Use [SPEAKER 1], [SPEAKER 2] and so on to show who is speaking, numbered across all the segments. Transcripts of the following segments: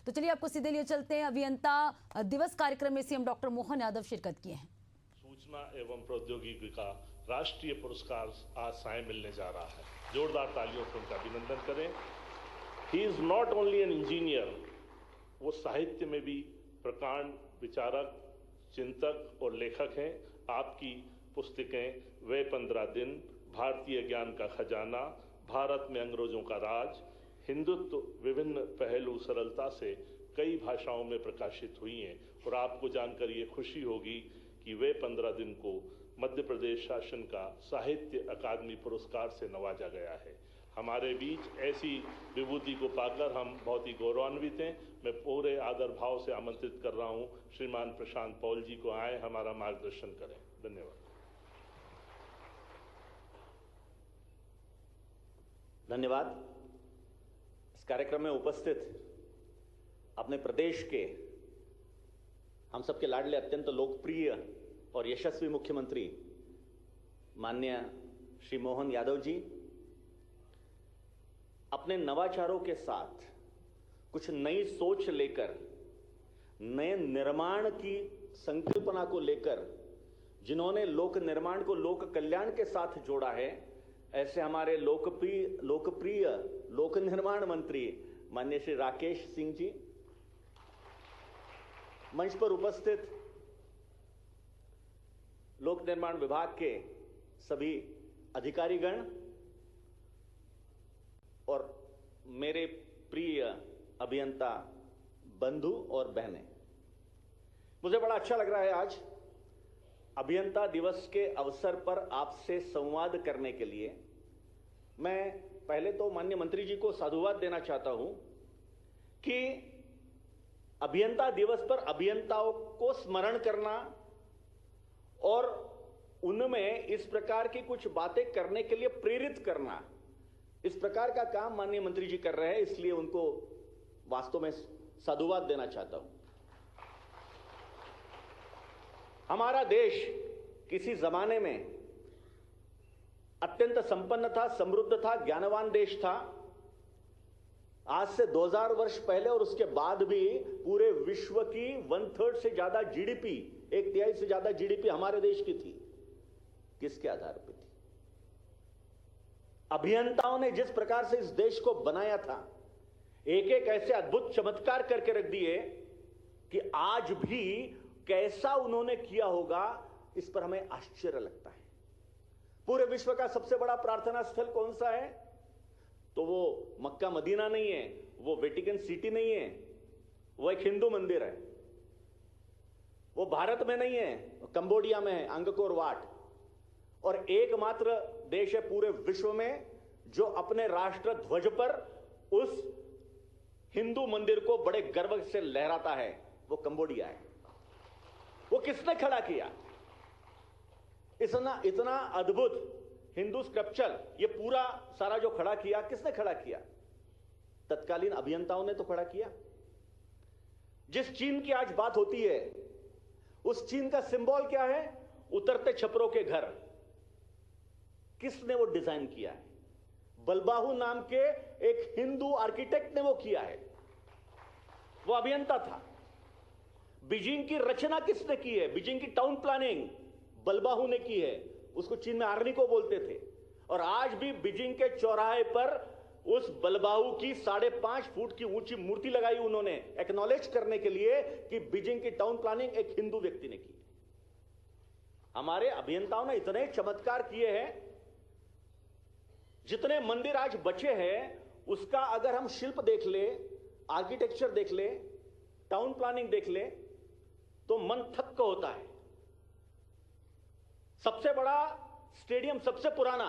[SPEAKER 1] तो चलिए आपको सीधे लिए चलते हैं। अभियंता दिवस कार्यक्रम में सीएम डॉक्टर मोहन यादव शिरकत किए हैं।
[SPEAKER 2] सूचना एवं प्रौद्योगिकी का राष्ट्रीय पुरस्कार आज साय मिलने जा रहा है। जोरदार तालियों से उनका अभिनंदन करें। He is not only an engineer, वो साहित्य में भी प्रकांड विचारक, चिंतक और लेखक हैं। आपकी पुस्तकें वे 15 दिन, भारतीय ज्ञान का खजाना, भारत में अंग्रेजों का राज, हिंदुत्व, विभिन्न पहलू सरलता से कई भाषाओं में प्रकाशित हुई हैं। और आपको जानकर ये खुशी होगी कि वे 15 दिन को मध्य प्रदेश शासन का साहित्य अकादमी पुरस्कार से नवाजा गया है। हमारे बीच ऐसी विभूति को पाकर हम बहुत ही गौरवान्वित हैं। मैं पूरे आदर भाव से आमंत्रित कर रहा हूं श्रीमान प्रशांत पॉल जी को आए हमारा मार्गदर्शन करें। धन्यवाद।
[SPEAKER 3] धन्यवाद। इस कार्यक्रम में उपस्थित अपने प्रदेश के हम सबके लाडले, अत्यंत लोकप्रिय और यशस्वी मुख्यमंत्री माननीय श्री मोहन यादव जी अपने नवाचारों के साथ कुछ नई सोच लेकर, नए निर्माण की संकल्पना को लेकर जिन्होंने लोक निर्माण को लोक कल्याण के साथ जोड़ा है, ऐसे हमारे लोकप्रिय लोक निर्माण मंत्री माननीय श्री राकेश सिंह जी, मंच पर उपस्थित लोक निर्माण विभाग के सभी अधिकारीगण और मेरे प्रिय अभियंता बंधु और बहनें, मुझे बड़ा अच्छा लग रहा है आज अभियंता दिवस के अवसर पर आपसे संवाद करने के लिए। मैं पहले तो माननीय मंत्री जी को साधुवाद देना चाहता हूं कि अभियंता दिवस पर अभियंताओं को स्मरण करना और उनमें इस प्रकार की कुछ बातें करने के लिए प्रेरित करना, इस प्रकार का काम माननीय मंत्री जी कर रहे हैं, इसलिए उनको वास्तव में साधुवाद देना चाहता हूं। हमारा देश किसी जमाने में अत्यंत संपन्न था, समृद्ध था, ज्ञानवान देश था। आज से 2000 वर्ष पहले और उसके बाद भी पूरे विश्व की 1/3 से ज्यादा जीडीपी, 1/3 से ज्यादा जीडीपी हमारे देश की थी। किसके आधार पर थी? अभियंताओं ने जिस प्रकार से इस देश को बनाया था, एक एक ऐसे अद्भुत चमत्कार करके रख दिए कि आज भी कैसा उन्होंने किया होगा, इस पर हमें आश्चर्य लगता है। पूरे विश्व का सबसे बड़ा प्रार्थना स्थल कौन सा है? तो वो मक्का मदीना नहीं है, वो वेटिकन सिटी नहीं है, वो एक हिंदू मंदिर है। वो भारत में नहीं है, कंबोडिया में है, अंगकोर वाट। और एकमात्र देश है पूरे विश्व में जो अपने राष्ट्र ध्वज पर उस हिंदू मंदिर को बड़े गर्व से लहराता है, वो कंबोडिया है। वो किसने खड़ा किया? इतना अद्भुत हिंदू स्कल्पचर, ये पूरा सारा जो खड़ा किया, किसने खड़ा किया? तत्कालीन अभियंताओं ने तो खड़ा किया। जिस चीन की आज बात होती है, उस चीन का सिंबल क्या है? उतरते छपरों के घर। किसने वो डिजाइन किया है? बलबाहु नाम के एक हिंदू आर्किटेक्ट ने वो किया है, वो अभियंता था। बीजिंग की रचना किसने की है? बीजिंग की टाउन प्लानिंग बलबाहु ने की है। उसको चीन में आर्निको बोलते थे। और आज भी बीजिंग के चौराहे पर उस बलबाहु की 5.5 फुट की ऊंची मूर्ति लगाई उन्होंने, एक्नॉलेज करने के लिए कि बीजिंग की टाउन प्लानिंग एक हिंदू व्यक्ति ने की। हमारे अभियंताओं ने इतने चमत्कार किए हैं। जितने मंदिर आज बचे हैं, उसका अगर हम शिल्प देख ले, आर्किटेक्चर देख ले, टाउन प्लानिंग देख ले, तो मन थक्क होता है। सबसे बड़ा स्टेडियम, सबसे पुराना,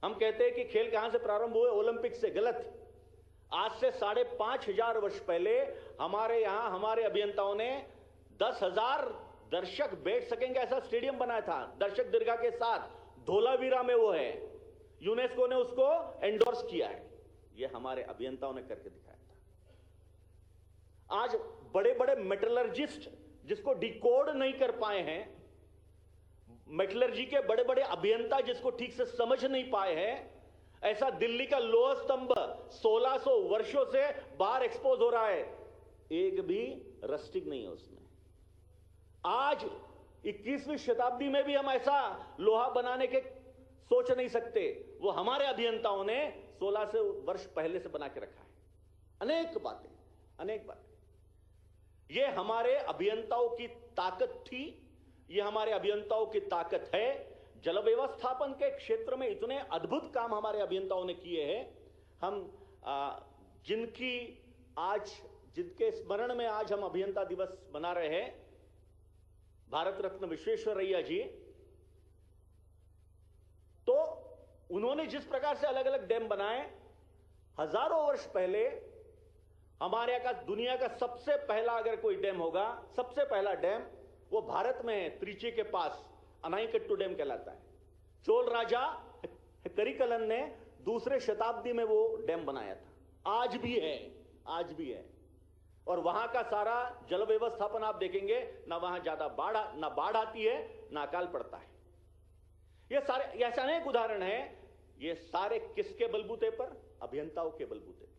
[SPEAKER 3] हम कहते हैं कि खेल कहां से प्रारंभ हुए? ओलंपिक से। गलत। आज से 5,500 वर्ष पहले हमारे यहां हमारे अभियंताओं ने 10,000 दर्शक बैठ सकेंगे ऐसा स्टेडियम बनाया था, दर्शक दीर्घा के साथ। धोलावीरा में वो है, यूनेस्को ने उसको एंडोर्स किया है। ये हमारे अभियंताओं ने करके दिखाया था। आज बड़े बड़े मेटलर्जिस्ट जिसको डिकोड नहीं कर पाए हैं, मेटलर्जी के बड़े बड़े अभियंता जिसको ठीक से समझ नहीं पाए हैं, ऐसा दिल्ली का लोह स्तंभ 1600 वर्षों से बाहर एक्सपोज हो रहा है, एक भी रस्टिंग नहीं है उसमें। आज 21वीं शताब्दी में भी हम ऐसा लोहा बनाने के सोच नहीं सकते, वो हमारे अभियंताओं ने 1600 वर्ष पहले से बना के रखा है। अनेक बातें, अनेक बातें, ये हमारे अभियंताओं की ताकत थी, ये हमारे अभियंताओं की ताकत है। जल व्यवस्थापन के क्षेत्र में इतने अद्भुत काम हमारे अभियंताओं ने किए हैं। हम जिनके स्मरण में आज हम अभियंता दिवस मना रहे हैं, भारत रत्न विश्वेश्वरैया जी, तो उन्होंने जिस प्रकार से अलग अलग डैम बनाए, हजारों वर्ष पहले हमारे यहां का दुनिया का सबसे पहला अगर कोई डैम होगा, सबसे पहला डैम वो भारत में है, त्रिची के पास अनाईकट्टू डैम कहलाता है। चोल राजा करिकलन ने दूसरे शताब्दी में वो डैम बनाया था। आज भी है, आज भी है। और वहां का सारा जल व्यवस्थापन आप देखेंगे, ना वहां ज्यादा बाढ़ आती है, ना अकाल पड़ता है। ये सारे ऐसे अनेक उदाहरण हैं। ये सारे किसके बलबूते पर? अभियंताओं के बलबूते पर।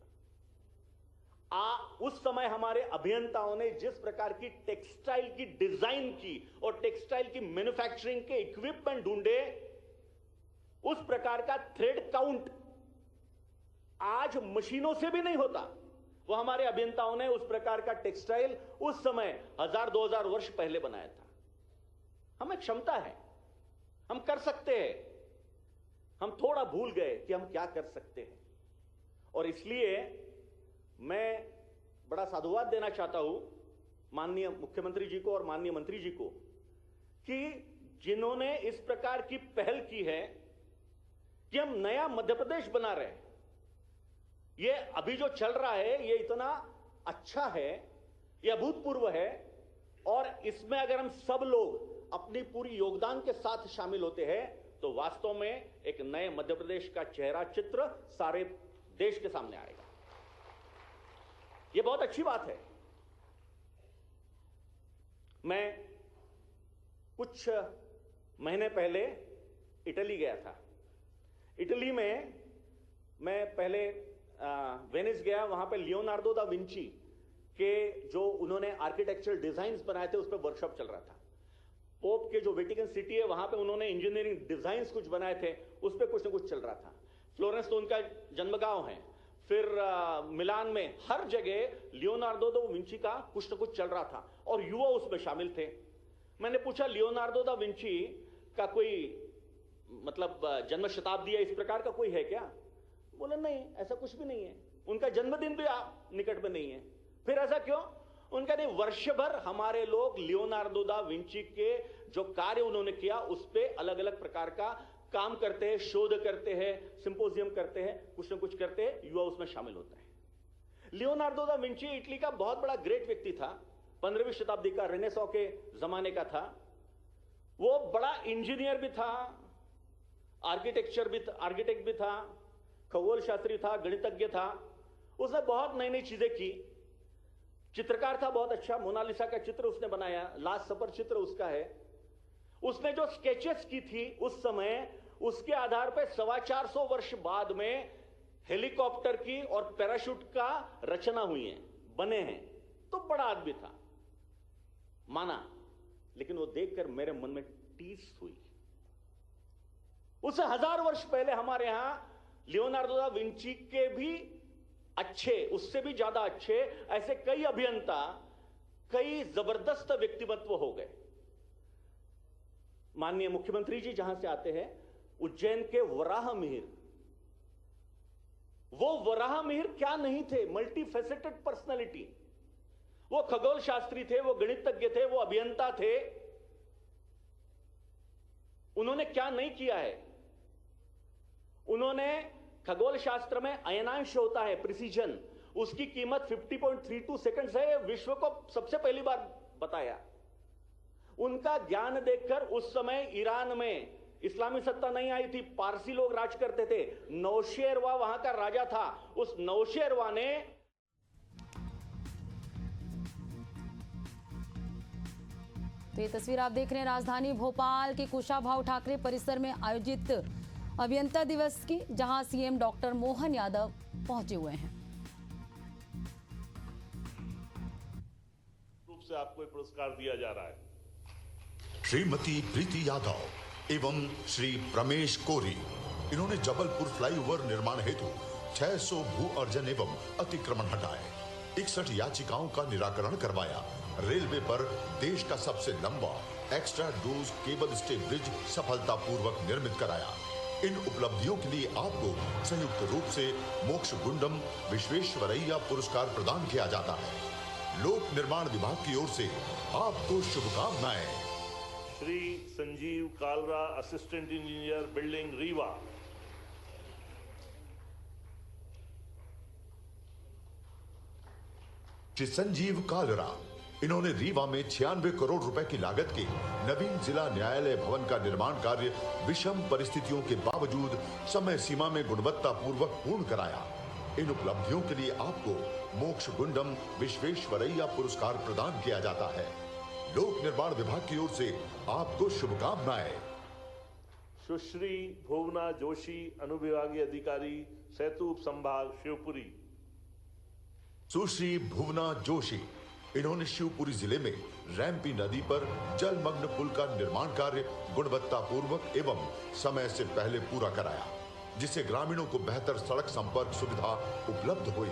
[SPEAKER 3] उस समय हमारे अभियंताओं ने जिस प्रकार की टेक्सटाइल की डिजाइन की और टेक्सटाइल की मैन्युफैक्चरिंग के इक्विपमेंट ढूंढे, उस प्रकार का थ्रेड काउंट आज मशीनों से भी नहीं होता। वो हमारे अभियंताओं ने उस प्रकार का टेक्सटाइल उस समय 1000-2000 वर्ष पहले बनाया था। हमें क्षमता है, हम कर सकते हैं। हम थोड़ा भूल गए कि हम क्या कर सकते हैं, और इसलिए मैं बड़ा साधुवाद देना चाहता हूं माननीय मुख्यमंत्री जी को और माननीय मंत्री जी को, कि जिन्होंने इस प्रकार की पहल की है कि हम नया मध्य प्रदेश बना रहे हैं। ये अभी जो चल रहा है ये इतना अच्छा है, ये अभूतपूर्व है, और इसमें अगर हम सब लोग अपनी पूरी योगदान के साथ शामिल होते हैं तो वास्तव में एक नए मध्य प्रदेश का चेहरा चित्र सारे देश के सामने आएगा। ये बहुत अच्छी बात है। मैं कुछ महीने पहले इटली गया था। इटली में मैं पहले वेनिस गया, वहां पे लियोनार्डो दा विंची के जो उन्होंने आर्किटेक्चरल डिजाइन्स बनाए थे उस पर वर्कशॉप चल रहा था। पोप के जो वेटिकन सिटी है वहां पे उन्होंने इंजीनियरिंग डिजाइन्स कुछ बनाए थे, उस पर कुछ ना कुछ चल रहा था। फ्लोरेंस तो उनका जन्मगांव है। फिर मिलान में हर जगह लियोनार्डो दा विंची का कुछ ना कुछ चल रहा था और युवा उसमें शामिल थे। मैंने पूछा, लियोनार्डो दा विंची का कोई मतलब जन्म शताब्दी या इस प्रकार का कोई है क्या? बोले नहीं, ऐसा कुछ भी नहीं है। उनका जन्मदिन भी निकट में नहीं है। फिर ऐसा क्यों? उनका नहीं, वर्ष भर हमारे लोग लियोनार्डो दा विंची के जो कार्य उन्होंने किया उस पर अलग अलग प्रकार का काम करते हैं, शोध करते हैं, सिंपोजियम करते हैं, कुछ ना कुछ करते हैं, युवा उसमें शामिल होता है। लियोनार्डो दा विंची इटली का बहुत बड़ा ग्रेट व्यक्ति था, 15वीं शताब्दी का, रेनेसां के जमाने का था। वो बड़ा इंजीनियर भी था, आर्किटेक्ट भी था, खगोल शास्त्री था, गणितज्ञ था। उसने बहुत नई नई चीजें की। चित्रकार था बहुत अच्छा, मोनालिसा का चित्र उसने बनाया, लास्ट सपर चित्र उसका है। उसने जो स्केचेस की थी उस समय, उसके आधार पर 425 वर्ष बाद में हेलीकॉप्टर की और पैराशूट का रचना हुई है, बने हैं। तो बड़ा आदमी था, माना, लेकिन वो देखकर मेरे मन में टीस हुई। उससे 1000 वर्ष पहले हमारे यहां लियोनार्डो दा विंची के भी अच्छे, उससे भी ज्यादा अच्छे ऐसे कई अभियंता, कई जबरदस्त व्यक्तिमत्व हो गए। माननीय मुख्यमंत्री जी जहां से आते हैं, उज्जैन के वराह मिहिर, वो वराह मिहिर क्या नहीं थे? Multi faceted personality. वो खगोल शास्त्री थे, वो गणितज्ञ थे, वो अभियंता थे। उन्होंने क्या नहीं किया है? उन्होंने खगोल शास्त्र में अयनांश होता है, प्रिसीजन, उसकी कीमत 50.32 सेकंड्स है, विश्व को सबसे पहली बार बताया। उनका ज्ञान देखकर उस समय ईरान में इस्लामी सत्ता नहीं आई थी, पारसी लोग राज करते थे। नौशेरवा वहां का राजा था। उस नौशेरवा ने
[SPEAKER 1] तो ये तस्वीर आप देख रहे हैं राजधानी भोपाल के कुशाभाऊ ठाकरे परिसर में आयोजित अभियंता दिवस की, जहां सीएम डॉक्टर मोहन यादव पहुंचे हुए हैं।
[SPEAKER 2] रूप से आपको ये पुरस्कार दिया जा रहा है।
[SPEAKER 4] श्रीमती प्रीति यादव एवं श्री प्रमेश कोरी, इन्होंने जबलपुर फ्लाईओवर निर्माण हेतु 600 भू अर्जन एवं अतिक्रमण हटाए, 61 याचिकाओं का निराकरण करवाया, रेलवे पर देश का सबसे लंबा extra dose cable stay bridge सफलतापूर्वक निर्मित कराया। इन उपलब्धियों के लिए आपको संयुक्त रूप से मोक्ष गुंडम विश्वेश्वरैया पुरस्कार प्रदान किया जाता है। लोक निर्माण विभाग की ओर से आपको शुभकामनाएं।
[SPEAKER 2] Shri Sanjeev Kalra, assistant engineer, building, Rewa.
[SPEAKER 4] Shri Sanjeev Kalra, इन्होंने रीवा में 96 करोड़ रुपए की लागत के नवीन जिला न्यायालय भवन का निर्माण कार्य विषम परिस्थितियों के बावजूद समय सीमा में गुणवत्ता पूर्वक पूर्ण कराया। इन उपलब्धियों के लिए आपको मोक्ष गुंडम विश्वेश्वरैया पुरस्कार प्रदान किया जाता है। लोक निर्माण विभाग की ओर से आपको शुभकामनाएं।
[SPEAKER 2] सुश्री भुवना जोशी, अनुविभागीय अधिकारी, सेतु उप संभाग, शिवपुरी।
[SPEAKER 4] सुश्री भुवना जोशी, इन्होंने शिवपुरी जिले में रैंपी नदी पर जलमग्न पुल का निर्माण कार्य गुणवत्ता पूर्वक एवं समय से पहले पूरा कराया, जिससे ग्रामीणों को बेहतर सड़क संपर्क सुविधा उपलब्ध हुई।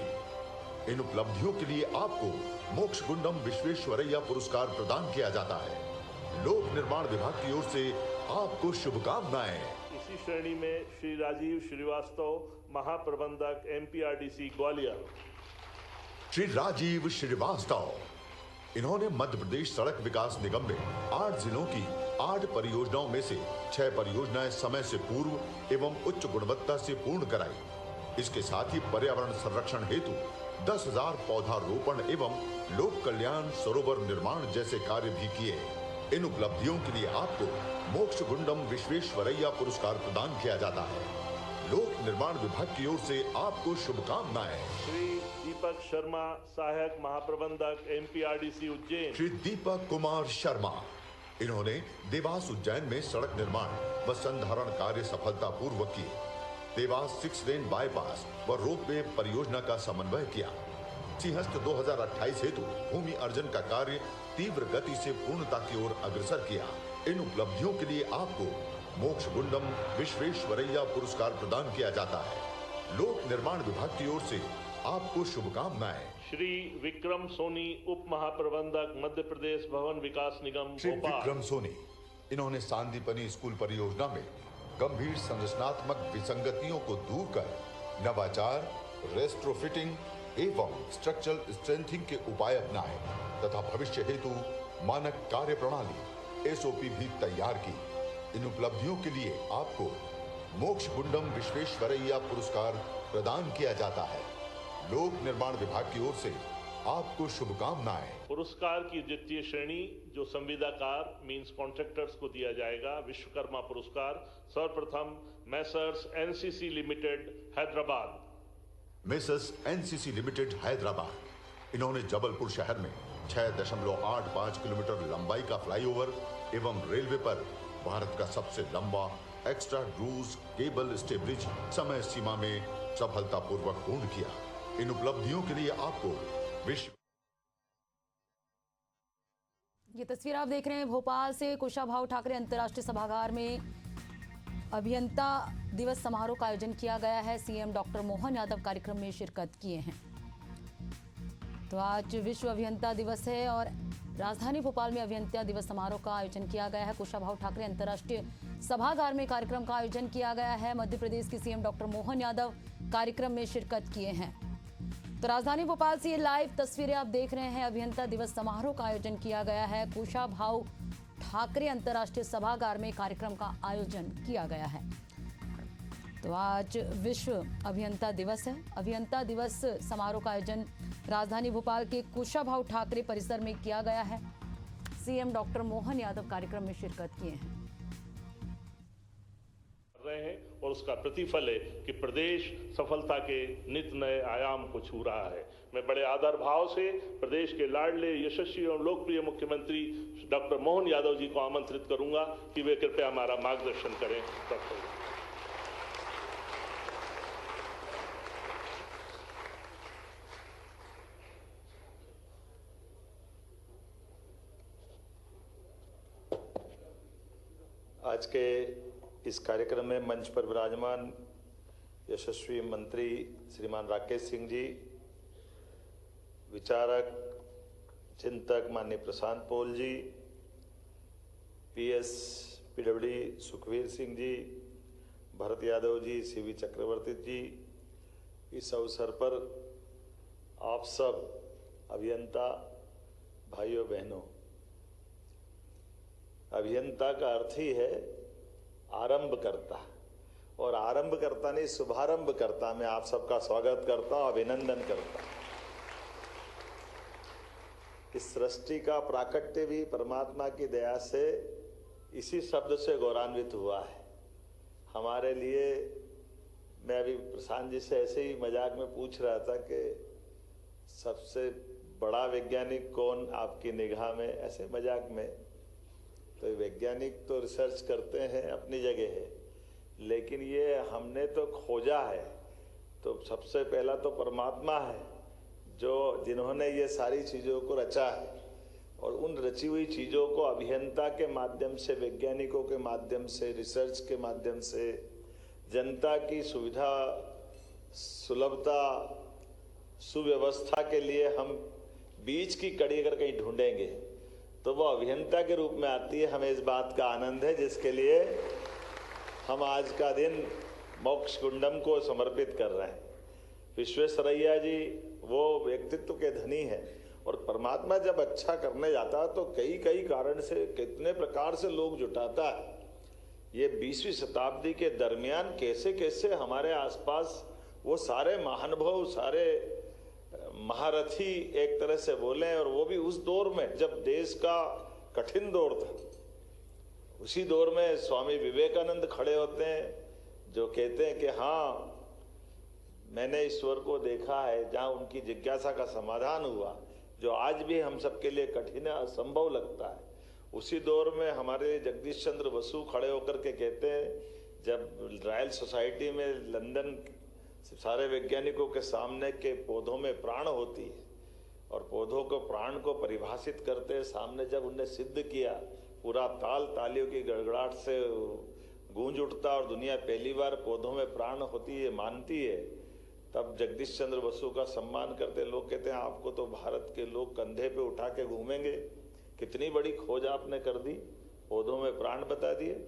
[SPEAKER 4] इन उपलब्धियों के लिए आपको मोक्ष गुंडम विश्वेश्वरैया पुरस्कार प्रदान किया जाता है। लोक निर्माण विभाग की ओर से आपको शुभकामनाएं।
[SPEAKER 2] इसी श्रेणी में श्री राजीव श्रीवास्तव, महाप्रबंधक, एमपीआरडीसी, ग्वालियर।
[SPEAKER 4] श्री राजीव श्रीवास्तव, इन्होंने मध्य प्रदेश सड़क विकास निगम में 8 जिलों की 8 परियोजनाओं में से 6 परियोजनाएं समय से पूर्व एवं उच्च गुणवत्ता से पूर्ण कराई। इसके साथ ही पर्यावरण संरक्षण हेतु 10,000 पौधारोपण एवं लोक कल्याण सरोवर निर्माण जैसे कार्य भी किए। इन उपलब्धियों के लिए आपको मोक्ष गुंडम विश्वेश्वरैया पुरस्कार प्रदान किया जाता है। लोक निर्माण विभाग की ओर से आपको शुभकामनाएं।
[SPEAKER 2] श्री दीपक शर्मा, सहायक महाप्रबंधक, एमपीआरडीसी, उज्जैन।
[SPEAKER 4] श्री दीपक कुमार शर्मा, इन्होंने देवास उज्जैन में सड़क निर्माण व संधारण कार्य सफलतापूर्वक किए। देवास 6 लेन बाईपास व रोपवे परियोजना का समन्वय किया। सिंहस्थ 2028 हेतु भूमि अर्जन का कार्य तीव्र गति से पूर्णता की ओर अग्रसर किया। इन उपलब्धियों के लिए आपको मोक्ष गुंडम विश्वेश्वरैया पुरस्कार प्रदान किया जाता है। लोक निर्माण विभाग की ओर से आपको शुभकामनाएं।
[SPEAKER 2] श्री विक्रम सोनी, उप महाप्रबंधक, मध्य प्रदेश भवन विकास निगम,
[SPEAKER 4] श्री
[SPEAKER 2] भोपाल।
[SPEAKER 4] विक्रम सोनी, इन्होंने सांदीपनी स्कूल परियोजना में गंभीर संरचनात्मक विसंगतियों को दूर कर नवाचार, रेस्ट्रोफिटिंग एवं स्ट्रक्चरल स्ट्रेंथिंग के उपाय अपनाए तथा भविष्य हेतु मानक कार्य प्रणाली एसओपी भी तैयार की। इन उपलब्धियों के लिए आपको मोक्ष गुंडम विश्वेश्वरैया पुरस्कार प्रदान किया जाता है। लोक निर्माण विभाग की ओर से आपको शुभकामनाएं।
[SPEAKER 2] पुरस्कार की द्वितीय श्रेणी जो संविदाकार मींस कॉन्ट्रैक्टर्स को दिया जाएगा, विश्वकर्मा पुरस्कार, सर्वप्रथम messrs NCC limited, Hyderabad.
[SPEAKER 4] Messrs NCC limited, Hyderabad, इन्होंने जबलपुर शहर में 6.85 किलोमीटर लंबाई का फ्लाईओवर एवं रेलवे पर भारत का सबसे लंबा एक्स्ट्रा ड्रूज केबल स्टे ब्रिज समय सीमा में सफलतापूर्वक पूर्ण किया। इन उपलब्धियों के लिए आपको विश्व।
[SPEAKER 1] ये तस्वीर आप देख रहे हैं भोपाल से कुशाभाऊ ठाकरे अंतर्राष्ट्रीय सभागार में अभियंता दिवस समारोह का आयोजन किया गया है। सीएम डॉक्टर मोहन यादव कार्यक्रम में शिरकत किए हैं। तो आज विश्व अभियंता दिवस है और राजधानी भोपाल में अभियंता दिवस समारोह का आयोजन किया गया है। कुशाभाऊ ठाकरे अंतर्राष्ट्रीय सभागार में कार्यक्रम का आयोजन किया गया है। मध्य प्रदेश के सीएम डॉक्टर मोहन यादव कार्यक्रम में शिरकत किए हैं। तो राजधानी भोपाल से ये लाइव तस्वीरें आप देख रहे हैं। अभियंता दिवस समारोह का आयोजन किया गया है। कुशाभाऊ ठाकरे अंतर्राष्ट्रीय सभागार में कार्यक्रम का आयोजन किया गया है। तो आज विश्व अभियंता दिवस है। अभियंता दिवस समारोह का आयोजन राजधानी भोपाल के कुशाभाऊ ठाकरे परिसर में किया गया है। सीएम डॉक्टर मोहन यादव कार्यक्रम में शिरकत किए हैं
[SPEAKER 2] और उसका प्रतिफल है कि प्रदेश सफलता के नित नए आयाम को छू रहा है। मैं बड़े आदर भाव से प्रदेश के लाडले, यशस्वी और लोकप्रिय मुख्यमंत्री डॉक्टर मोहन यादव जी को आमंत्रित करूंगा कि वे कृपया हमारा मार्गदर्शन करें।
[SPEAKER 5] आज के इस कार्यक्रम में मंच पर विराजमान यशस्वी मंत्री श्रीमान राकेश सिंह जी, विचारक चिंतक माननीय प्रशांत पॉल जी, PS PWD Sukhvir Singh ji, Bharat Yadav ji, CV चक्रवर्ती जी, इस अवसर पर आप सब अभियंता भाइयों बहनों, अभियंता का अर्थ ही है आरंभ करता, और आरंभ करता नहीं शुभारंभ करता। मैं आप सबका स्वागत करता हूं, अभिनंदन करता हूं। इस सृष्टि का प्राकट्य भी परमात्मा की दया से इसी शब्द से गौरवान्वित हुआ है हमारे लिए। मैं अभी प्रशांत जी से ऐसे ही मजाक में पूछ रहा था कि सबसे बड़ा वैज्ञानिक कौन आपकी निगाह में, ऐसे मजाक में। तो वैज्ञानिक तो रिसर्च करते हैं, अपनी जगह है, लेकिन ये हमने तो खोजा है। तो सबसे पहला तो परमात्मा है जो जिन्होंने ये सारी चीज़ों को रचा है, और उन रची हुई चीज़ों को अभियंता के माध्यम से, वैज्ञानिकों के माध्यम से, रिसर्च के माध्यम से जनता की सुविधा, सुलभता, सुव्यवस्था के लिए हम बीच की कड़ी अगर कहीं ढूंढेंगे तो वो अभियंता के रूप में आती है। हमें इस बात का आनंद है जिसके लिए हम आज का दिन मोक्ष कुंडम को समर्पित कर रहे हैं। विश्वेश्वरैया जी वो व्यक्तित्व के धनी हैं, और परमात्मा जब अच्छा करने जाता है तो कई कई कारण से, कितने प्रकार से लोग जुटाता है। ये 20वीं शताब्दी के दरमियान कैसे कैसे हमारे आसपास वो सारे महानुभव, सारे महारथी एक तरह से बोले, और वो भी उस दौर में जब देश का कठिन दौर था। उसी दौर में स्वामी विवेकानंद खड़े होते हैं जो कहते हैं कि हाँ, मैंने ईश्वर को देखा है, जहाँ उनकी जिज्ञासा का समाधान हुआ, जो आज भी हम सबके लिए कठिन है, असंभव लगता है। उसी दौर में हमारे जगदीश चंद्र बसु खड़े होकर के कहते हैं, जब रॉयल सोसाइटी में लंदन सारे वैज्ञानिकों के सामने के पौधों में प्राण होती है, और पौधों को प्राण को परिभाषित करते सामने जब उनने सिद्ध किया, पूरा ताल तालियों की गड़गड़ाहट से गूंज उठता और दुनिया पहली बार पौधों में प्राण होती है मानती है, तब जगदीश चंद्र बसु का सम्मान करते लोग कहते हैं आपको तो भारत के लोग कंधे पे उठा के घूमेंगे, कितनी बड़ी खोज आपने कर दी, पौधों में प्राण बता दिए।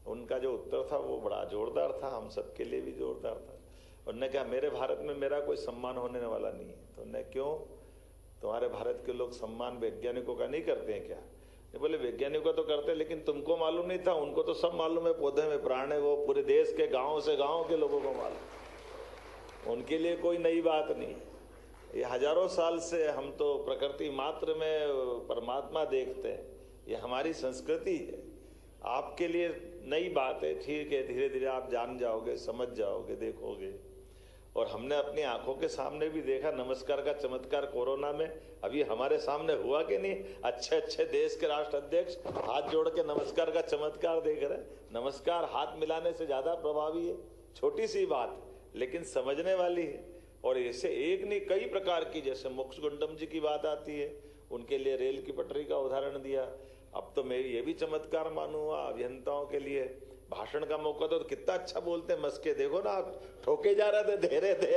[SPEAKER 5] उनका जो उत्तर था वो बड़ा जोरदार था, हम सबके लिए भी जोरदार था। उन्होंने कहा मेरे भारत में मेरा कोई सम्मान होने वाला नहीं है। तो उन्होंने क्यों, तुम्हारे भारत के लोग सम्मान वैज्ञानिकों का नहीं करते हैं क्या? ये बोले वैज्ञानिकों तो करते, लेकिन तुमको मालूम नहीं था, उनको तो सब मालूम है पौधे में प्राण है, वो पूरे देश के गाँव से गाँव के लोगों को मालूम, उनके लिए कोई नई बात नहीं। ये हजारों साल से हम तो प्रकृति मात्र में परमात्मा देखते हैं, ये हमारी संस्कृति है। आपके लिए नई बात है, ठीक है, धीरे धीरे आप जान जाओगे, समझ जाओगे, देखोगे। और हमने अपनी आंखों के सामने भी देखा नमस्कार का चमत्कार कोरोना में, अभी हमारे सामने हुआ कि नहीं? अच्छे अच्छे देश के राष्ट्र अध्यक्ष हाथ जोड़ के नमस्कार का चमत्कार देख रहे हैं। नमस्कार हाथ मिलाने से ज्यादा प्रभावी है, छोटी सी बात लेकिन समझने वाली है। और ऐसे एक नहीं कई प्रकार की, जैसे मोक्ष कुंडम जी की बात आती है, उनके लिए रेल की पटरी का उदाहरण दिया। अब तो मैं ये भी चमत्कार मानूंगा अभियंताओं के लिए, भाषण का मौका तो कितना अच्छा बोलते हैं, मस्के देखो ना, आप ठोके जा रहे थे, दे रहे थे।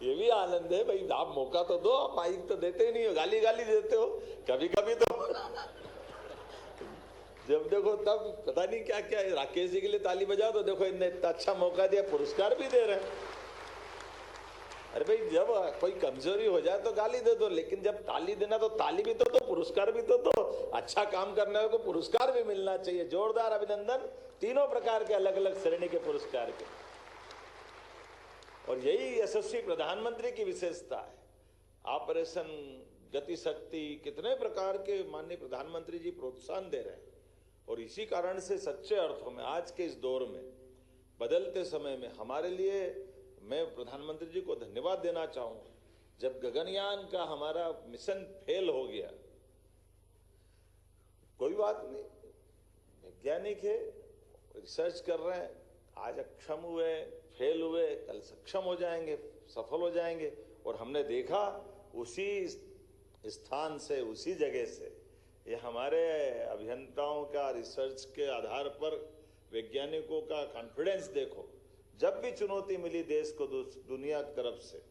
[SPEAKER 5] ये भी आनंद है भाई, आप मौका तो दो, आप माइक तो देते ही नहीं हो, गाली गाली देते हो कभी कभी तो। जब देखो तब पता नहीं क्या क्या है। राकेश जी के लिए ताली बजाओ तो देखो इन्हें इतना अच्छा मौका दिया, पुरस्कार भी दे रहे हैं। अरे भाई जब कोई कमजोरी हो जाए तो गाली दे दो, लेकिन जब ताली देना तो ताली भी तो दो, पुरस्कार भी तो दो। अच्छा काम करने वाले को पुरस्कार भी मिलना चाहिए। जोरदार अभिनंदन तीनों प्रकार के अलग अलग श्रेणी के पुरस्कार के। और यही यशस्वी प्रधानमंत्री की विशेषता है। ऑपरेशन गति शक्ति कितने प्रकार के माननीय प्रधानमंत्री जी प्रोत्साहन दे रहे हैं। और इसी कारण से सच्चे अर्थों में आज के इस दौर में, बदलते समय में हमारे लिए, मैं प्रधानमंत्री जी को धन्यवाद देना चाहूंगा। जब गगनयान का हमारा मिशन फेल हो गया, कोई बात नहीं, वैज्ञानिक है, रिसर्च कर रहे हैं, आज अक्षम हुए, फेल हुए, कल सक्षम हो जाएंगे, सफल हो जाएंगे। और हमने देखा उसी स्थान से, उसी जगह से, ये हमारे अभियंताओं का रिसर्च के आधार पर वैज्ञानिकों का कॉन्फिडेंस देखो। जब भी चुनौती मिली देश को दुनिया की तरफ से,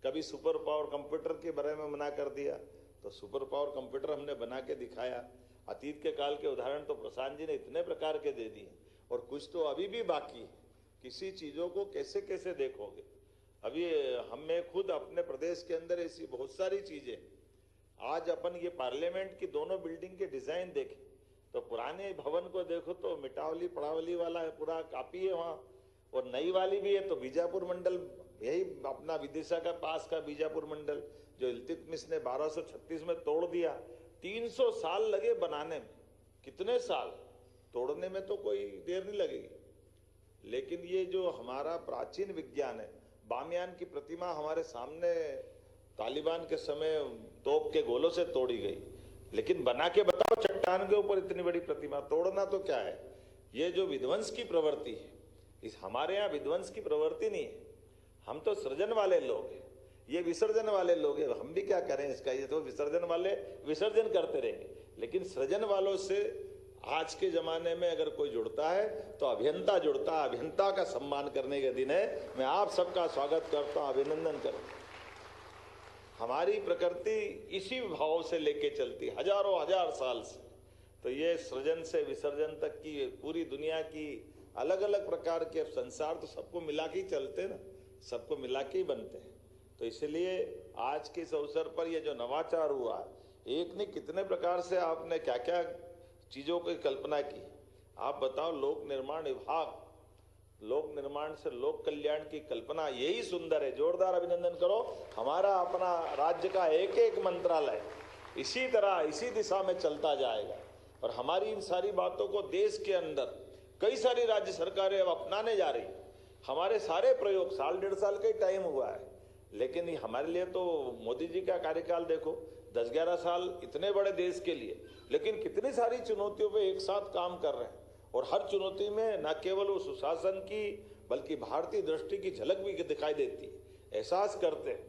[SPEAKER 5] कभी सुपर पावर कंप्यूटर के बारे में मना कर दिया तो सुपर पावर कंप्यूटर हमने बना के दिखाया। अतीत के काल के उदाहरण तो प्रशांत जी ने इतने प्रकार के दे दिए, और कुछ तो अभी भी बाकी है। किसी चीज़ों को कैसे कैसे देखोगे। अभी हमें खुद अपने प्रदेश के अंदर ऐसी बहुत सारी चीज़ें, आज अपन ये पार्लियामेंट की दोनों बिल्डिंग के डिज़ाइन देखें तो पुराने भवन को देखो तो मिटावली पड़ावली वाला है, पूरा कापी है वहाँ, और नई वाली भी है तो बीजापुर मंडल, यही अपना विदिशा का पास का बीजापुर मंडल जो इल्तुतमिश ने 1236 में तोड़ दिया। 300 साल लगे बनाने में, कितने साल, तोड़ने में तो कोई देर नहीं लगेगी। लेकिन ये जो हमारा प्राचीन विज्ञान है, बामियान की प्रतिमा हमारे सामने तालिबान के समय तोप के गोलों से तोड़ी गई, लेकिन बना के बताओ चट्टान के ऊपर इतनी बड़ी प्रतिमा, तोड़ना तो क्या है। ये जो विध्वंस की प्रवृत्ति है, इस हमारे यहाँ विध्वंस की प्रवृत्ति नहीं है, हम तो सृजन वाले लोग हैं, ये विसर्जन वाले लोग हैं। हम भी क्या करें इसका, ये तो विसर्जन वाले विसर्जन करते रहेंगे, लेकिन सृजन वालों से आज के जमाने में अगर कोई जुड़ता है तो अभियंता जुड़ता है। अभियंता का सम्मान करने के दिन है। मैं आप सबका स्वागत करता हूँ, अभिनंदन करता हूँ। हमारी प्रकृति इसी भाव से लेके चलती हजारों हजार साल से। तो ये सृजन से विसर्जन तक की पूरी दुनिया की अलग अलग प्रकार के संसार तो सबको मिला के ही चलते ना, सबको मिला के ही बनते हैं। तो इसलिए आज के इस अवसर पर ये जो नवाचार हुआ, एक नहीं कितने प्रकार से आपने क्या क्या चीज़ों की कल्पना की। आप बताओ, लोक निर्माण विभाग, लोक निर्माण से लोक कल्याण की कल्पना, यही सुंदर है। जोरदार अभिनंदन करो। हमारा अपना राज्य का एक एक मंत्रालय इसी तरह इसी दिशा में चलता जाएगा, और हमारी इन सारी बातों को देश के अंदर कई सारी राज्य सरकारें अब अपनाने जा रही। हमारे सारे प्रयोग, साल 1.5 साल का ही टाइम हुआ है, लेकिन हमारे लिए तो मोदी जी का कार्यकाल देखो, 10-11 साल इतने बड़े देश के लिए, लेकिन कितनी सारी चुनौतियों पे एक साथ काम कर रहे हैं। और हर चुनौती में न केवल वो सुशासन की बल्कि भारतीय दृष्टि की झलक भी दिखाई देती है, एहसास करते हैं।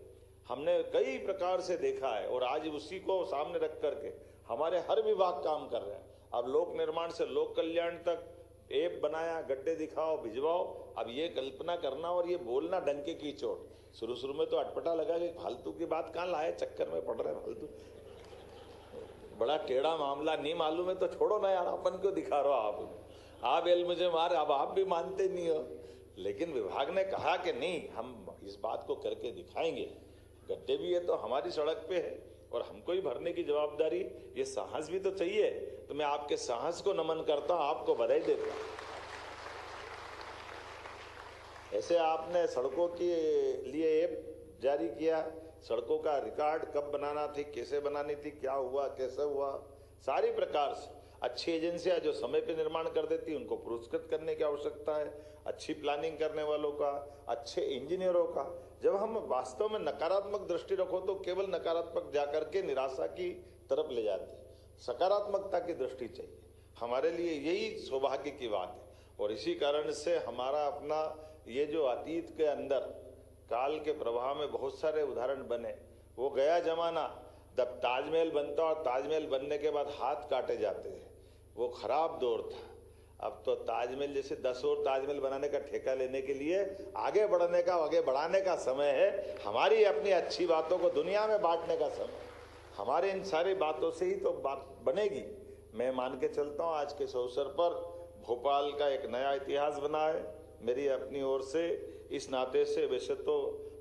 [SPEAKER 5] हमने कई प्रकार से देखा है, और आज उसी को सामने रख करके हमारे हर विभाग काम कर रहे हैं। अब लोक निर्माण से लोक कल्याण तक ऐप बनाया, गड्ढे दिखाओ भिजवाओ। अब ये कल्पना करना और ये बोलना डंके की चोट, शुरू में तो अटपटा लगा कि फालतू की बात कहाँ लाए, चक्कर में पड़ रहे फालतू, बड़ा टेढ़ा मामला, नहीं मालूम है तो छोड़ो ना यार, अपन क्यों दिखा रहे हो आप एल मुझे मार। अब आप भी मानते नहीं हो, लेकिन विभाग ने कहा कि नहीं, हम इस बात को करके दिखाएंगे। गड्ढे भी है तो हमारी सड़क पे है, और हमको ही भरने की जवाबदारी, ये साहस भी तो चाहिए। तो मैं आपके साहस को नमन करता हूँ, आपको बधाई देता हूँ। ऐसे आपने सड़कों के लिए ऐप जारी किया, सड़कों का रिकॉर्ड कब बनाना थी, कैसे बनानी थी, क्या हुआ, कैसे हुआ, सारी प्रकार से। अच्छी एजेंसियां जो समय पे निर्माण कर देती, उनको पुरस्कृत करने की आवश्यकता है। अच्छी प्लानिंग करने वालों का, अच्छे इंजीनियरों का। जब हम वास्तव में नकारात्मक दृष्टि रखो तो केवल नकारात्मक जाकर के निराशा की तरफ ले जाती है। सकारात्मकता की दृष्टि चाहिए, हमारे लिए यही सौभाग्य की बात है। और इसी कारण से हमारा अपना ये जो अतीत के अंदर काल के प्रभाव में बहुत सारे उदाहरण बने, वो गया जमाना जब ताजमहल बनता और ताजमहल बनने के बाद हाथ काटे जाते हैं, वो खराब दौर था। अब तो ताजमहल जैसे 10 और ताजमहल बनाने का ठेका लेने के लिए आगे बढ़ने का, आगे बढ़ाने का समय है। हमारी अपनी अच्छी बातों को दुनिया में बांटने का समय। हमारे इन सारी बातों से ही तो बात बनेगी। मैं मान के चलता हूँ आज के इस अवसर पर भोपाल का एक नया इतिहास बना है मेरी अपनी ओर से। इस नाते से वैसे तो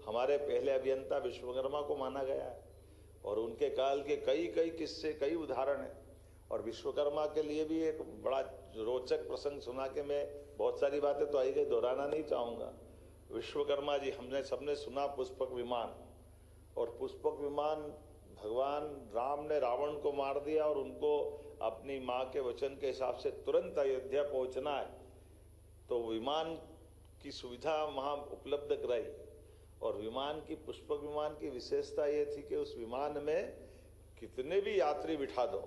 [SPEAKER 5] हमारे पहले अभियंता विश्वकर्मा को माना गया है, और उनके काल के कई किस्से, कई उदाहरण हैं। और विश्वकर्मा के लिए भी एक बड़ा रोचक प्रसंग सुना के मैं बहुत सारी बातें तो आई गई, दोहराना नहीं चाहूँगा। विश्वकर्मा जी, हमने सबने सुना पुष्पक विमान, और पुष्पक विमान भगवान राम ने रावण को मार दिया और उनको अपनी माँ के वचन के हिसाब से तुरंत अयोध्या पहुँचना है, तो विमान की सुविधा वहाँ उपलब्ध कराई। और विमान की, पुष्पक विमान की विशेषता ये थी कि उस विमान में कितने भी यात्री बिठा दो,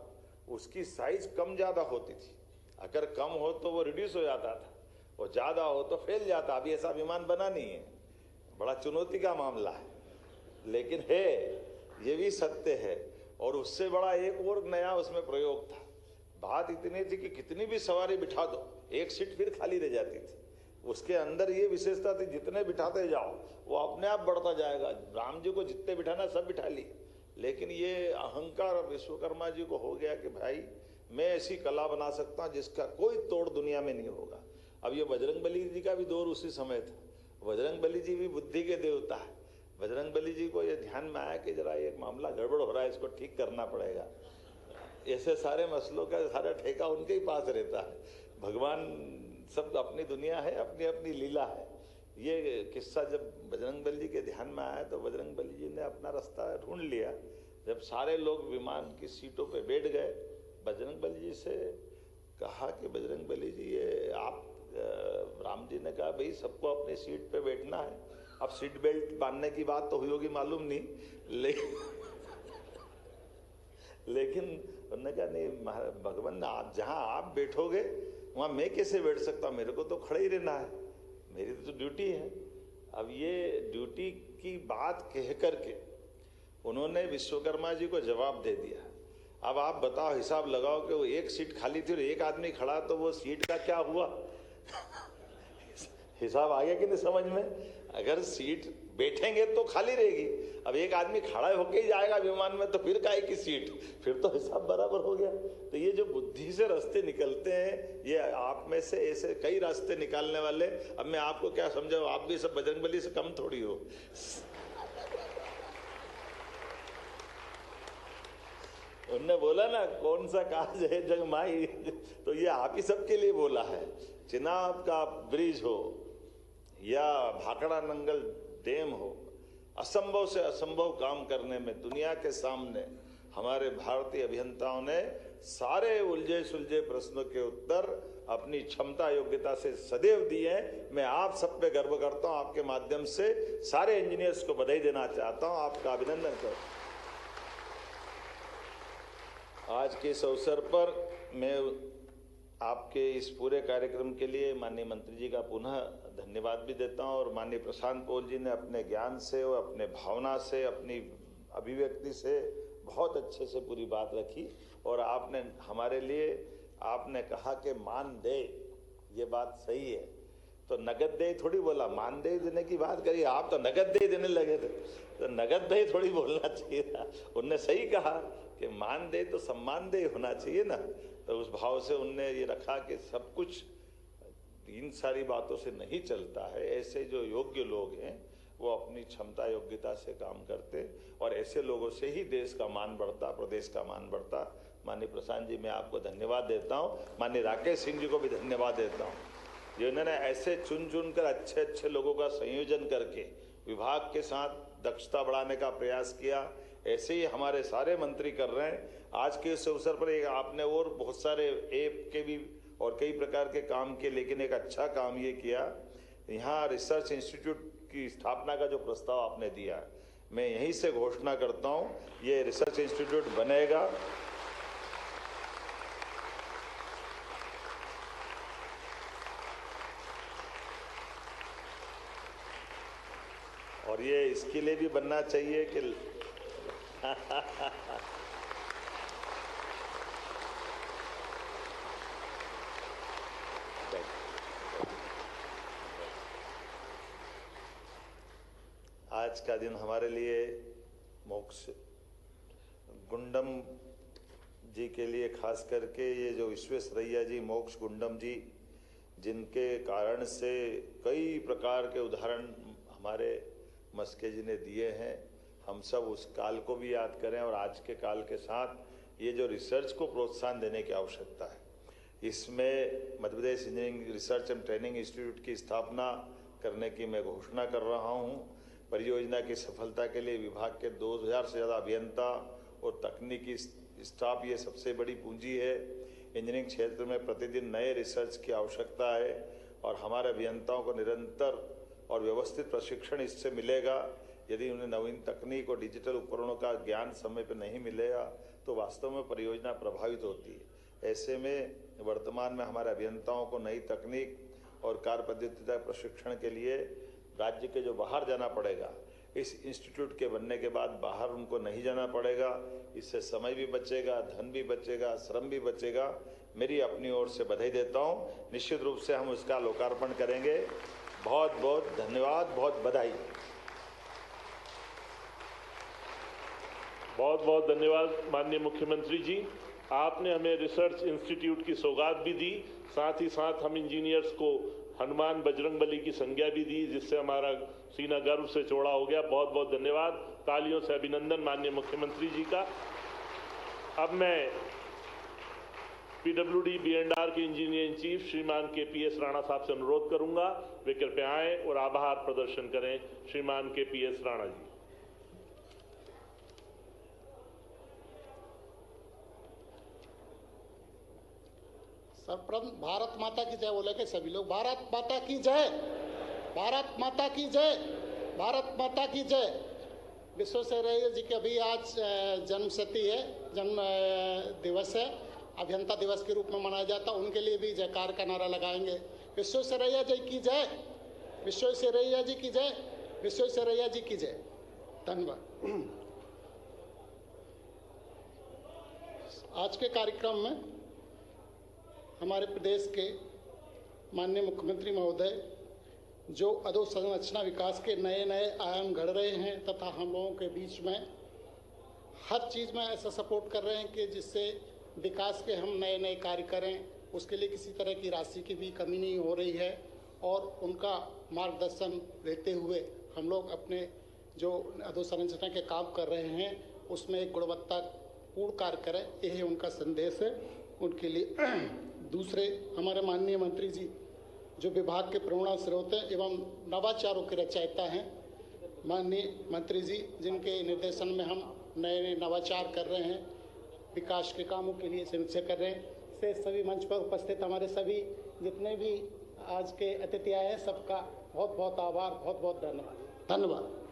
[SPEAKER 5] उसकी साइज कम ज़्यादा होती थी। अगर कम हो तो वो रिड्यूस हो जाता था, और ज़्यादा हो तो फैल जाता। अभी ऐसा विमान बना नहीं है, बड़ा चुनौती का मामला है, लेकिन है, ये भी सत्य है। और उससे बड़ा एक और नया उसमें प्रयोग था। बात इतनी थी कि कितनी भी सवारी बिठा दो, एक सीट फिर खाली रह जाती थी। उसके अंदर ये विशेषता थी, जितने बिठाते जाओ वो अपने आप बढ़ता जाएगा। राम जी को जितने बिठाना सब बिठा लिए, लेकिन ये अहंकार विश्वकर्मा जी को हो गया कि भाई मैं ऐसी कला बना सकता हूँ जिसका कोई तोड़ दुनिया में नहीं होगा। अब ये बजरंगबली जी का भी दौर उसी समय था। बजरंगबली जी भी बुद्धि के देवता है। बजरंगबली जी को ये ध्यान में आया कि जरा ये मामला गड़बड़ हो रहा है, इसको ठीक करना पड़ेगा। ऐसे सारे मसलों का सारा ठेका उनके ही पास रहता है। भगवान सब अपनी दुनिया है, अपनी अपनी लीला है। ये किस्सा जब बजरंगबली जी के ध्यान में आया तो बजरंगबली जी ने अपना रास्ता ढूंढ लिया। जब सारे लोग विमान की सीटों पे बैठ गए, बजरंगबली जी से कहा कि बजरंगबली जी ये आप, राम जी ने कहा भाई सबको अपनी सीट पे बैठना है। अब सीट बेल्ट बांधने की बात तो हुई होगी मालूम नहीं, लेकिन उन्होंने कहा नहीं भगवान, आप जहां आप बैठोगे वहां मैं कैसे बैठ सकता हूं, मेरे को तो खड़े ही रहना है, मेरी तो ड्यूटी है। अब ये ड्यूटी की बात कह करके उन्होंने विश्वकर्मा जी को जवाब दे दिया। अब आप बताओ, हिसाब लगाओ कि वो एक सीट खाली थी और एक आदमी खड़ा, तो वो सीट का क्या हुआ? हिसाब आ गया कि नहीं समझ में? अगर सीट बैठेंगे तो खाली रहेगी, अब एक आदमी खड़ा होके ही जाएगा विमान में, तो फिर काहे की सीट? फिर तो हिसाब बराबर हो गया। तो ये जो बुद्धि से रास्ते निकलते हैं, ये आप में से ऐसे कई रास्ते निकालने वाले। अब मैं आपको क्या समझाऊं, आप भी सब बजरंगबली से कम थोड़ी हो। उनने बोला ना, कौन सा काज है जग माई, तो ये आप ही सबके लिए बोला है। चिनाब का ब्रिज हो या भाखड़ा नंगल डैम हो, असंभव से असंभव काम करने में दुनिया के सामने हमारे भारतीय अभियंताओं ने सारे उलझे सुलझे प्रश्नों के उत्तर अपनी क्षमता योग्यता से सदैव दिए हैं। मैं आप सब पे गर्व करता हूं। आपके माध्यम से सारे इंजीनियर्स को बधाई देना चाहता हूं, आपका अभिनंदन करता हूं। आज के इस अवसर पर मैं आपके इस पूरे कार्यक्रम के लिए माननीय मंत्री जी का पुनः धन्यवाद भी देता हूं। और माननीय प्रशांत पॉल जी ने अपने ज्ञान से और अपने भावना से, अपनी अभिव्यक्ति से बहुत अच्छे से पूरी बात रखी। और आपने हमारे लिए आपने कहा कि मानदेय, ये बात सही है। तो नगद देय थोड़ी बोला, मानदेय देने की बात करी, आप तो नगद देय देने लगे थे। तो नगद देय थोड़ी बोलना चाहिए था। उनने सही कहा कि मानदेय तो सम्मानदेय होना चाहिए ना। तो उस भाव से उनने ये रखा कि सब कुछ इन सारी बातों से नहीं चलता है। ऐसे जो योग्य लोग हैं वो अपनी क्षमता योग्यता से काम करते, और ऐसे लोगों से ही देश का मान बढ़ता, प्रदेश का मान बढ़ता। माननीय प्रशांत जी, मैं आपको धन्यवाद देता हूँ। माननीय राकेश सिंह जी को भी धन्यवाद देता हूँ, जिन्होंने ऐसे चुन चुन कर अच्छे अच्छे लोगों का संयोजन करके विभाग के साथ दक्षता बढ़ाने का प्रयास किया। ऐसे ही हमारे सारे मंत्री कर रहे हैं। आज के इस अवसर पर एक आपने और बहुत सारे ऐप के भी और कई प्रकार के काम किए, लेकिन एक अच्छा काम ये किया, यहाँ रिसर्च इंस्टीट्यूट की स्थापना का जो प्रस्ताव आपने दिया, मैं यहीं से घोषणा करता हूँ, ये रिसर्च इंस्टीट्यूट बनेगा। और ये इसके लिए भी बनना चाहिए कि आज का दिन हमारे लिए मोक्ष गुंडम जी के लिए खास करके, ये जो विश्वेश्वरैया जी, मोक्ष गुंडम जी, जिनके कारण से कई प्रकार के उदाहरण हमारे मस्के जी ने दिए हैं, हम सब उस काल को भी याद करें और आज के काल के साथ ये जो रिसर्च को प्रोत्साहन देने की आवश्यकता है। इसमें Madhya Pradesh engineering research and training institute की स्थापना करने की मैं घोषणा कर रहा हूँ। परियोजना की सफलता के लिए विभाग के 2000 से ज़्यादा अभियंता और तकनीकी स्टाफ ये सबसे बड़ी पूंजी है। इंजीनियरिंग क्षेत्र में प्रतिदिन नए रिसर्च की आवश्यकता है और हमारे अभियंताओं को निरंतर और व्यवस्थित प्रशिक्षण इससे मिलेगा। यदि उन्हें नवीन तकनीक और डिजिटल उपकरणों का ज्ञान समय पर नहीं मिलेगा तो वास्तव में परियोजना प्रभावित होती है। ऐसे में वर्तमान में हमारे अभियंताओं को नई तकनीक और कार्य पद्धति प्रशिक्षण के लिए राज्य के जो बाहर जाना पड़ेगा, इस इंस्टीट्यूट के बनने के बाद बाहर उनको नहीं जाना पड़ेगा। इससे समय भी बचेगा, धन भी बचेगा, श्रम भी बचेगा। मेरी अपनी ओर से बधाई देता हूँ। निश्चित रूप से हम उसका लोकार्पण करेंगे। बहुत बहुत धन्यवाद, बहुत बधाई।
[SPEAKER 2] बहुत बहुत धन्यवाद माननीय मुख्यमंत्री जी। आपने हमें रिसर्च इंस्टीट्यूट की सौगात भी दी, साथ ही साथ हम इंजीनियर्स को हनुमान बजरंगबली की संज्ञा भी दी, जिससे हमारा सीना गर्व से चौड़ा हो गया। बहुत बहुत धन्यवाद। तालियों से अभिनंदन माननीय मुख्यमंत्री जी का। अब मैं पीडब्ल्यूडी B&R के इंजीनियर इन चीफ श्रीमान KPS राणा साहब से अनुरोध करूंगा, वे कृपया आएं और आभार प्रदर्शन करें। श्रीमान KPS राणा जी।
[SPEAKER 6] सर्वप्रथम भारत माता की जय बोले के सभी लोग। भारत माता की जय, भारत माता की जय, भारत माता की जय। विश्वेश्वरैया जी की अभी आज जन्मशती है, जन्म दिवस है, अभियंता दिवस के रूप में मनाया जाता है। उनके लिए भी जयकार का नारा लगाएंगे। विश्वेश्वरैया जी की जय, विश्वेश्वरैया जी की जय, विश्वेश्वरैया जी की जय। धन्यवाद। आज के कार्यक्रम में हमारे प्रदेश के माननीय मुख्यमंत्री महोदय जो अधोसंरचना विकास के नए नए आयाम घड़ रहे हैं तथा हम लोगों के बीच में हर चीज़ में ऐसा सपोर्ट कर रहे हैं कि जिससे विकास के हम नए नए कार्य करें, उसके लिए किसी तरह की राशि की भी कमी नहीं हो रही है। और उनका मार्गदर्शन लेते हुए हम लोग अपने जो अधोसंरचना के काम कर रहे हैं उसमें एक गुणवत्तापूर्ण कार्य करें, यही उनका संदेश है उनके लिए। दूसरे हमारे माननीय मंत्री जी जो विभाग के प्रेरणा स्रोत हैं एवं नवाचारों के रचयिता हैं, माननीय मंत्री जी जिनके निर्देशन में हम नए नए नवाचार कर रहे हैं, विकास के कामों के लिए समीक्षा कर रहे हैं। से सभी मंच पर उपस्थित हमारे सभी जितने भी आज के अतिथि आए हैं सबका बहुत बहुत आभार, बहुत बहुत धन्यवाद। धन्यवाद।